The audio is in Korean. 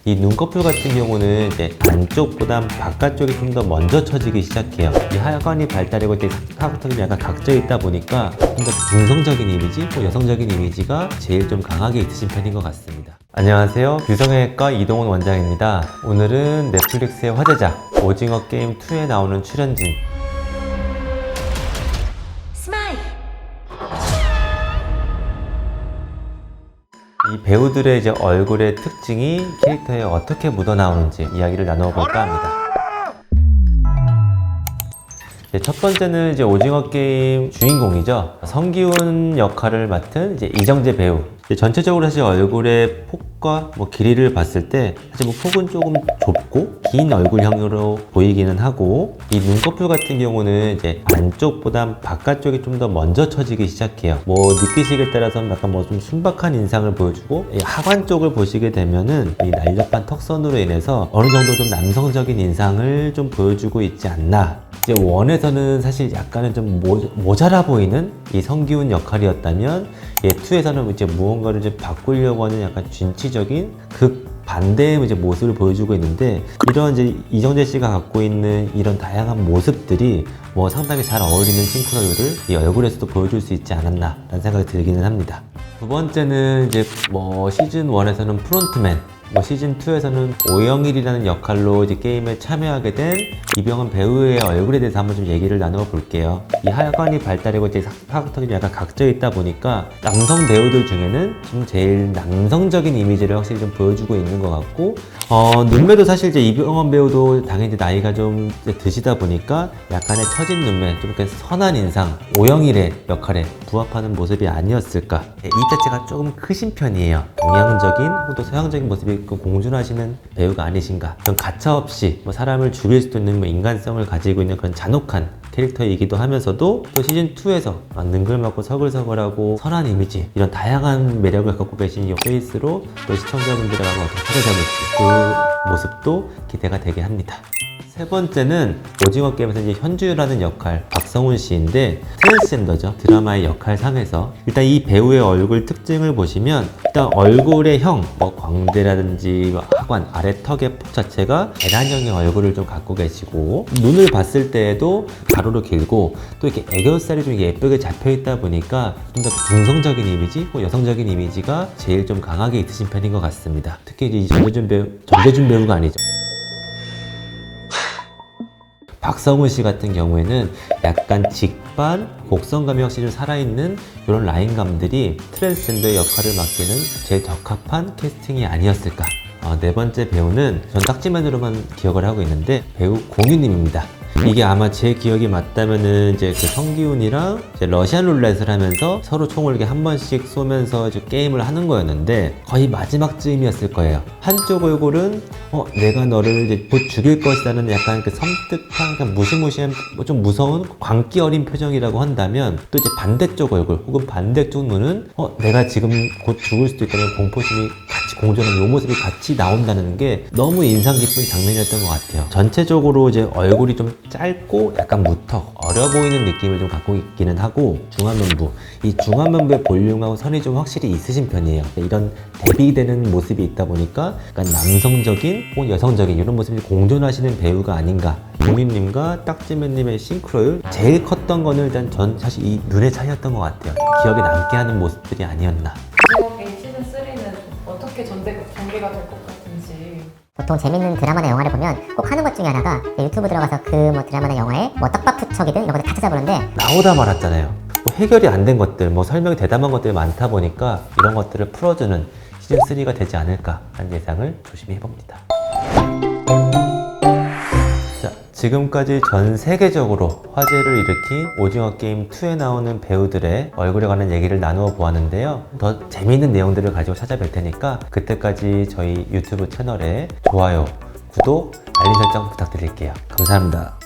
이 눈꺼풀 같은 경우는 이제 안쪽보다 바깥쪽이 좀 더 먼저 처지기 시작해요. 이 하관이 발달하고 이제 사각턱이 약간 각져 있다 보니까 좀 더 중성적인 이미지, 또 여성적인 이미지가 제일 좀 강하게 있으신 편인 것 같습니다. 안녕하세요. 유성형외과 이동훈 원장입니다. 오늘은 넷플릭스의 화제작 오징어 게임 2에 나오는 출연진 이 배우들의 이제 얼굴의 특징이 캐릭터에 어떻게 묻어나오는지 이야기를 나눠볼까 합니다. 첫 번째는 이제 오징어 게임 주인공이죠. 성기훈 역할을 맡은 이제 이정재 배우. 전체적으로 사실 얼굴의 폭과 길이를 봤을 때 사실 폭은 조금 좁고 긴 얼굴형으로 보이기는 하고, 이 눈꺼풀 같은 경우는 이제 안쪽보다 바깥쪽이 좀 더 먼저 처지기 시작해요. 느끼시기에 따라서는 약간 좀 순박한 인상을 보여주고, 이 하관 쪽을 보시게 되면은 이 날렵한 턱선으로 인해서 어느 정도 좀 남성적인 인상을 좀 보여주고 있지 않나. 이제 원에서는 사실 약간은 좀 모자라 보이는 이 성기훈 역할이었다면, 2에서는 이제 무언가를 이제 바꾸려고 하는 약간 진취적인 반대의 이제 모습을 보여주고 있는데, 이런 이제 이정재 씨가 갖고 있는 이런 다양한 모습들이 상당히 잘 어울리는 싱크로율을 이 얼굴에서도 보여줄 수 있지 않았나 라는 생각이 들기는 합니다. 두 번째는 이제 시즌 1에서는 프론트맨, 시즌 2에서는 오영일이라는 역할로 이제 게임에 참여하게 된 이병헌 배우의 얼굴에 대해서 한번 좀 얘기를 나누어 볼게요. 이 하관이 발달하고 이제 사각턱이 약간 각져 있다 보니까 남성 배우들 중에는 좀 제일 남성적인 이미지를 확실히 좀 보여주고 있는 것 같고, 눈매도 사실 이제 이병헌 배우도 당연히 나이가 좀 드시다 보니까 약간의 처진 눈매, 좀 이렇게 선한 인상, 오영일의 역할에 부합하는 모습이 아니었을까. 이 자체가 조금 크신 편이에요. 동양적인 또 서양적인 모습이 공존하시는 배우가 아니신가. 그런 가차없이 사람을 죽일 수도 있는 인간성을 가지고 있는 그런 잔혹한 캐릭터이기도 하면서도, 또 시즌 2에서 능글맞고 서글서글하고 선한 이미지, 이런 다양한 매력을 갖고 계신 이 페이스로 또 시청자분들하고 어떻게 사로잡을지 그 모습도 기대가 되게 합니다. 세 번째는 오징어 게임에서 이제 현주라는 역할 박성훈 씨인데, 트랜스젠더죠. 드라마의 역할상에서 일단 이 배우의 얼굴 특징을 보시면, 일단 얼굴의 형, 광대라든지 하관, 아래 턱의 폭 자체가 계란형의 얼굴을 좀 갖고 계시고, 눈을 봤을 때에도 가로로 길고, 또 이렇게 애교살이 좀 예쁘게 잡혀 있다 보니까 좀 더 중성적인 이미지, 여성적인 이미지가 제일 좀 강하게 있으신 편인 것 같습니다. 특히 이 전재준 배우가 아니죠. 박성훈 씨 같은 경우에는 약간 직반, 곡선감이 확실히 살아있는 이런 라인감들이 트랜스젠더의 역할을 맡기는 제일 적합한 캐스팅이 아니었을까. 네 번째 배우는 전 딱지맨으로만 기억을 하고 있는데, 배우 공유님입니다. 이게 아마 제 기억이 맞다면은 이제 성기훈이랑 이제 러시안 룰렛을 하면서 서로 총을 이렇게 한 번씩 쏘면서 이제 게임을 하는 거였는데, 거의 마지막 즈음이었을 거예요. 한쪽 얼굴은 내가 너를 이제 곧 죽일 것이라는 약간 섬뜩한, 무시무시한, 좀 무서운 광기 어린 표정이라고 한다면, 또 이제 반대쪽 얼굴 혹은 반대쪽 눈은 내가 지금 곧 죽을 수도 있다는 공포심이 같이 공존하는 이 모습이 같이 나온다는 게 너무 인상 깊은 장면이었던 것 같아요. 전체적으로 이제 얼굴이 좀 짧고 약간 무턱 어려 보이는 느낌을 좀 갖고 있기는 하고, 중안면부, 이 중안면부의 볼륨하고 선이 좀 확실히 있으신 편이에요. 이런 대비되는 모습이 있다 보니까 약간 남성적인 혹은 여성적인 이런 모습이 공존하시는 배우가 아닌가. 공민님과 딱지맨님의 싱크로율 제일 컸던 거는 일단 전 사실 이 눈의 차이였던 것 같아요. 기억에 남게 하는 모습들이 아니었나. 오징어 게임 시즌 3는 어떻게 전개가 될 것 같은지. 보통 재밌는 드라마나 영화를 보면 꼭 하는 것 중에 하나가 유튜브 들어가서 드라마나 영화에 떡밥 투척이든 이런 것들 다 찾아보는데, 나오다 말았잖아요. 해결이 안 된 것들, 설명이 대담한 것들이 많다 보니까 이런 것들을 풀어주는 시즌 3가 되지 않을까 하는 예상을 조심히 해봅니다. 자, 지금까지 전 세계적으로 화제를 일으킨 오징어 게임 2에 나오는 배우들의 얼굴에 관한 얘기를 나누어 보았는데요. 더 재미있는 내용들을 가지고 찾아뵐 테니까 그때까지 저희 유튜브 채널에 좋아요, 구독, 알림 설정 부탁드릴게요. 감사합니다.